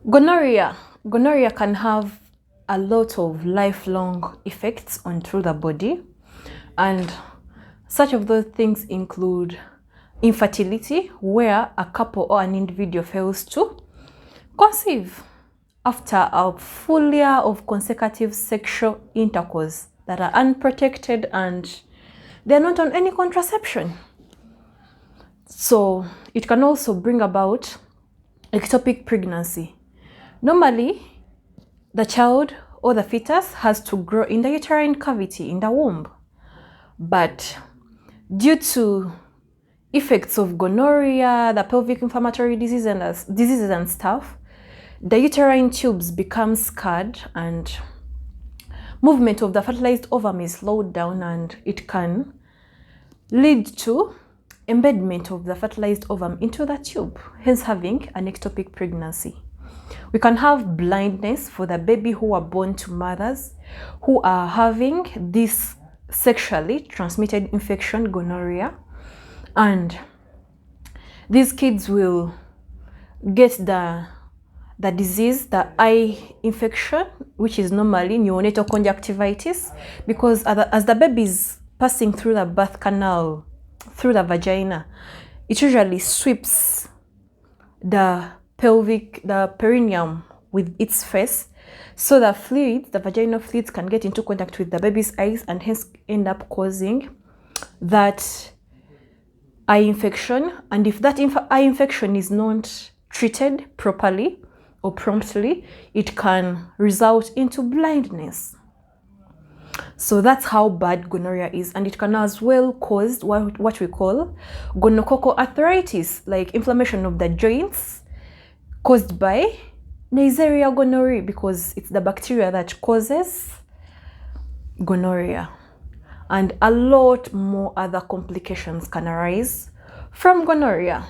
Gonorrhea. Gonorrhea can have a lot of lifelong effects on through the body, and such of those things include infertility, where a couple or an individual fails to conceive after a full year of consecutive sexual intercourse that are unprotected and they're not on any contraception. So it can also bring about ectopic pregnancy. Normally, the child or the fetus has to grow in the uterine cavity in the womb. But due to effects of gonorrhea, the pelvic inflammatory diseases and stuff, the uterine tubes become scarred and movement of the fertilized ovum is slowed down, and it can lead to embedment of the fertilized ovum into the tube, hence having an ectopic pregnancy. We can have blindness for the baby who are born to mothers who are having this sexually transmitted infection, gonorrhea, and these kids will get the disease, the eye infection, which is normally neonatal conjunctivitis, because as the baby is passing through the birth canal, through the vagina, it usually sweeps the perineum with its face, so the fluids, the vaginal fluids, can get into contact with the baby's eyes and hence end up causing that eye infection. And if that eye infection is not treated properly or promptly, it can result into blindness. So that's how bad gonorrhea is, and it can as well cause what we call gonococcal arthritis, like inflammation of the joints caused by Neisseria gonorrhoeae, because it's the bacteria that causes gonorrhea. And a lot more other complications can arise from gonorrhea.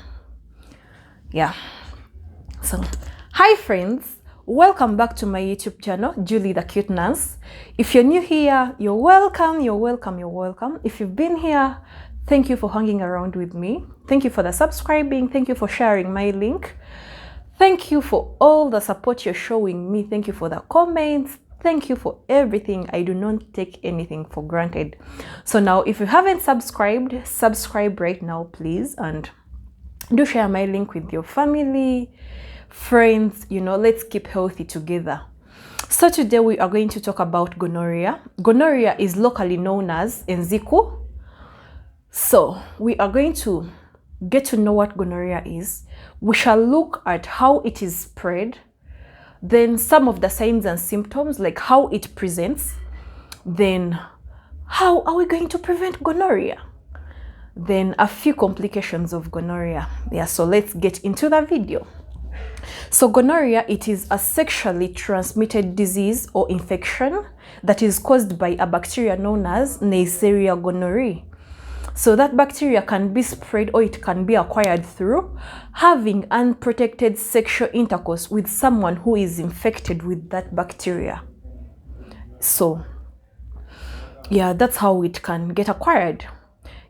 Yeah. So, hi friends, welcome back to my YouTube channel, Julie the Cute Nurse. If you're new here, you're welcome, you're welcome, you're welcome. If you've been here, thank you for hanging around with me. Thank you for the subscribing. Thank you for sharing my link. Thank you for all the support you're showing me. Thank you for the comments. Thank you for everything. I do not take anything for granted. So now, if you haven't subscribed, subscribe right now, please. And do share my link with your family, friends. You know, let's keep healthy together. So today we are going to talk about gonorrhea. Gonorrhea is locally known as enziku. So we are going to get to know what gonorrhea is. We shall look at how it is spread, then some of the signs and symptoms, like how it presents, then how are we going to prevent gonorrhea, then a few complications of gonorrhea. Yeah, so let's get into the video. So gonorrhea, it is a sexually transmitted disease or infection that is caused by a bacteria known as Neisseria gonorrhoeae. So that bacteria can be spread or it can be acquired through having unprotected sexual intercourse with someone who is infected with that bacteria. So yeah, that's how it can get acquired.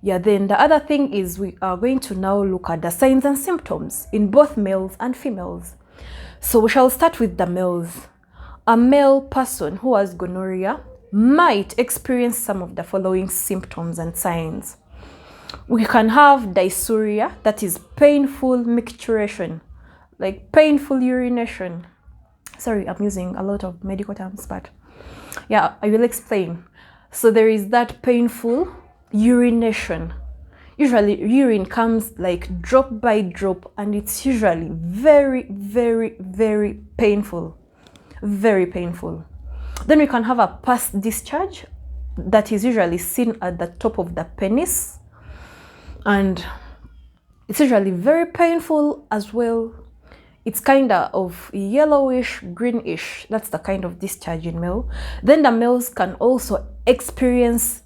Yeah, then the other thing is we are going to now look at the signs and symptoms in both males and females. So we shall start with the males. A male person who has gonorrhea might experience some of the following symptoms and signs. We can have dysuria, that is painful micturition, like painful urination. Sorry, I'm using a lot of medical terms, but yeah, I will explain. So there is that painful urination. Usually urine comes like drop by drop, and it's usually very, very, very painful. Very painful. Then we can have a pus discharge that is usually seen at the top of the penis, and it's usually very painful as well. It's kind of yellowish, greenish. That's the kind of discharge in male. Then the males can also experience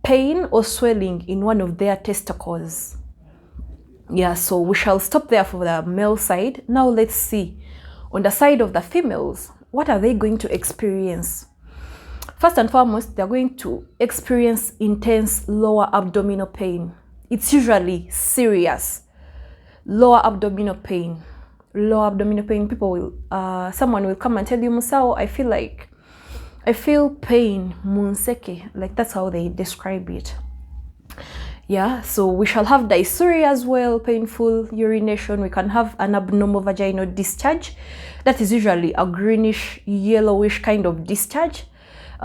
pain or swelling in one of their testicles. Yeah, so we shall stop there for the male side. Now let's see on the side of the females, what are they going to experience? First and foremost, they're going to experience intense lower abdominal pain. It's usually serious lower abdominal pain, low abdominal pain, people will someone will come and tell you, Musao, I feel pain, munseke, like that's how they describe it. Yeah, so we shall have dysuria as well, painful urination. We can have an abnormal vaginal discharge. That is usually a greenish, yellowish kind of discharge.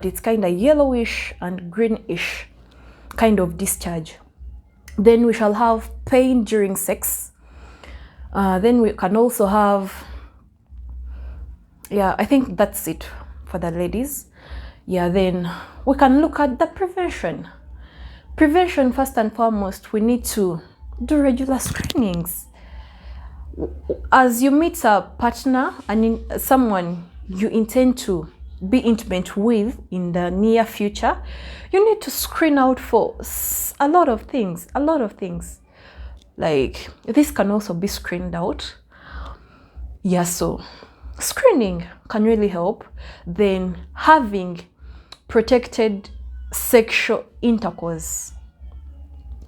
It's kind of yellowish and greenish kind of discharge. Then we shall have pain during sex. Then we can also have, yeah, I think that's it for the ladies. Yeah, then we can look at the prevention. Prevention, first and foremost, we need to do regular screenings. As you meet a partner and someone you intend to be intimate with in the near future, you need to screen out for a lot of things. Like this can also be screened out. Yeah, so screening can really help. Then having protected sexual intercourse.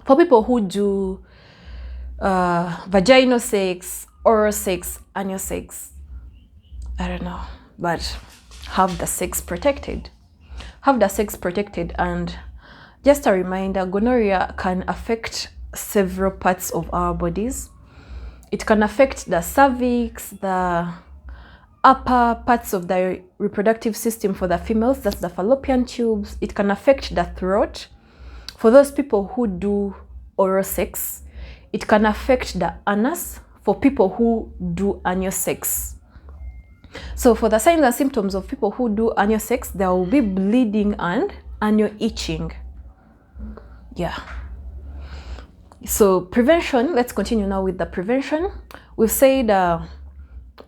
For people who do vaginal sex, oral sex, anal sex, I don't know, but have the sex protected. Have the sex protected. And just a reminder, gonorrhea can affect several parts of our bodies. It can affect the cervix, the upper parts of the reproductive system for the females, that's the fallopian tubes. It can affect the throat. For those people who do oral sex, it can affect the anus for people who do anal sex. So for the signs and symptoms of people who do anal sex, there will be bleeding and anal itching. Yeah. So prevention, let's continue now with the prevention. We've said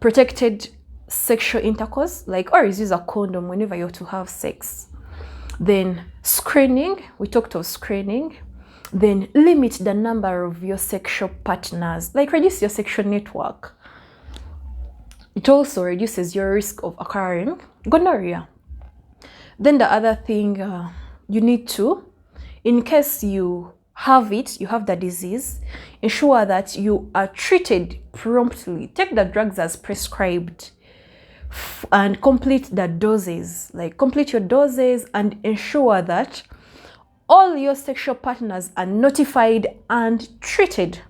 protected sexual intercourse, like always use a condom whenever you're to have sex. Then screening, we talked of screening. Then limit the number of your sexual partners, like reduce your sexual network. It also reduces your risk of acquiring gonorrhea. Then the other thing you need to, in case you have it, you have the disease, ensure that you are treated promptly. Take the drugs as prescribed and complete the doses, like complete your doses, and ensure that all your sexual partners are notified and treated.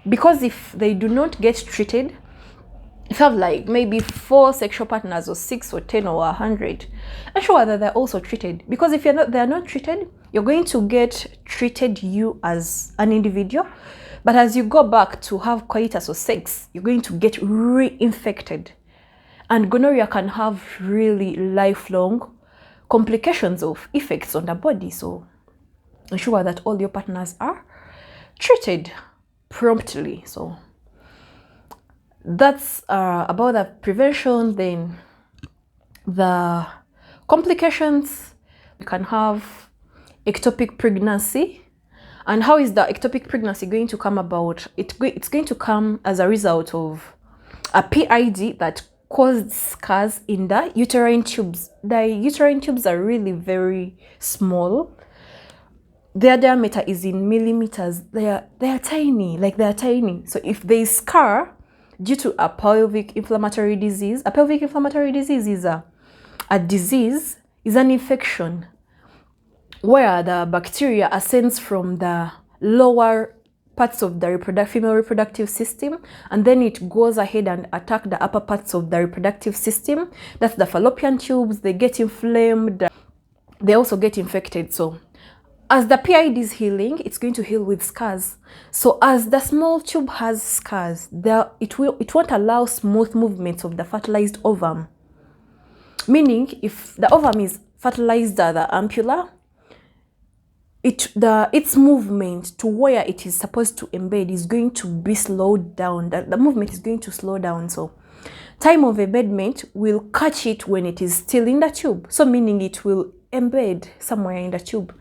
Because if they do not get treated, if you have like maybe 4 sexual partners or 6 or 10 or 100, ensure that they're also treated. Because if they're not treated, you're going to get treated you as an individual, but as you go back to have coitus or sex, you're going to get reinfected. And gonorrhea can have really lifelong complications of effects on the body. So ensure that all your partners are treated promptly. So that's about the prevention. Then the complications, you can have ectopic pregnancy. And how is the ectopic pregnancy going to come about? It's going to come as a result of a PID that caused scars in the uterine tubes. The uterine tubes are really very small. Their diameter is in millimeters. They are tiny, like they are tiny. So if they scar due to a pelvic inflammatory disease, a pelvic inflammatory disease is an infection where the bacteria ascends from the lower parts of the female reproductive system, and then it goes ahead and attack the upper parts of the reproductive system. That's the fallopian tubes. They get inflamed. They also get infected. So as the PID is healing, it's going to heal with scars. So as the small tube has scars, it won't allow smooth movements of the fertilized ovum. Meaning, if the ovum is fertilized at the ampulla, its movement to where it is supposed to embed is going to be slowed down. The movement is going to slow down. So time of embedment will catch it when it is still in the tube. So meaning it will embed somewhere in the tube.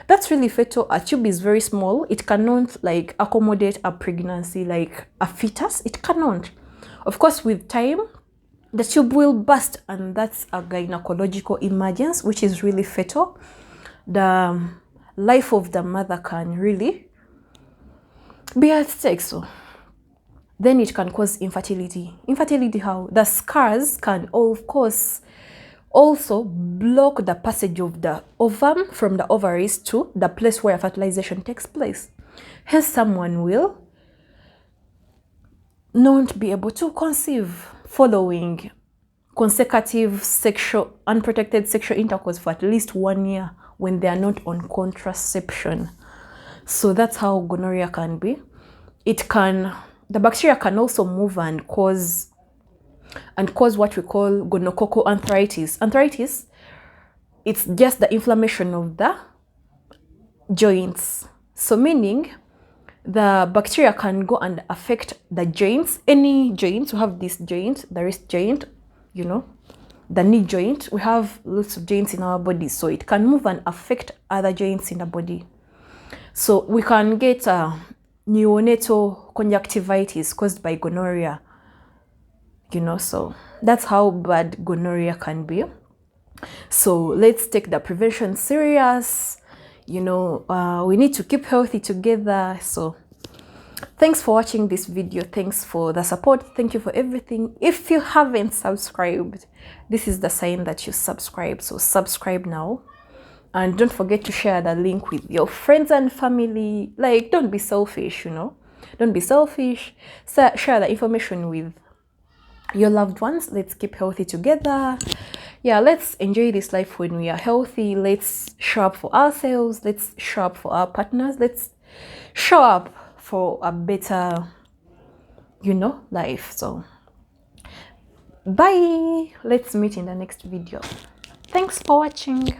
That's really fatal. A tube is very small. It cannot like accommodate a pregnancy like a fetus. It cannot. Of course, with time, the tube will burst, and that's a gynecological emergence, which is really fatal. The life of the mother can really be at stake. So then it can cause infertility. Infertility how? The scars can, of course, also block the passage of the ovum from the ovaries to the place where fertilization takes place. Hence, someone will not be able to conceive following consecutive unprotected sexual intercourse for at least 1 year when they are not on contraception. So that's how gonorrhea can be. The bacteria can also move and cause what we call gonococcal arthritis. Arthritis, it's just the inflammation of the joints. So meaning the bacteria can go and affect the joints. Any joints, we have this joint, the wrist joint, the knee joint. We have lots of joints in our body, so it can move and affect other joints in the body. So we can get neonatal conjunctivitis caused by gonorrhea, so that's how bad gonorrhea can be. So let's take the prevention serious. We need to keep healthy together. So thanks for watching this video. Thanks for the support. Thank you for everything. If you haven't subscribed, this is the sign that you subscribe. So subscribe now. And don't forget to share the link with your friends and family. Like, don't be selfish, Don't be selfish. Share the information with your loved ones. Let's keep healthy together. Yeah, let's enjoy this life when we are healthy. Let's show up for ourselves. Let's show up for our partners. Let's show up for a better, life. So, bye. Let's meet in the next video. Thanks for watching.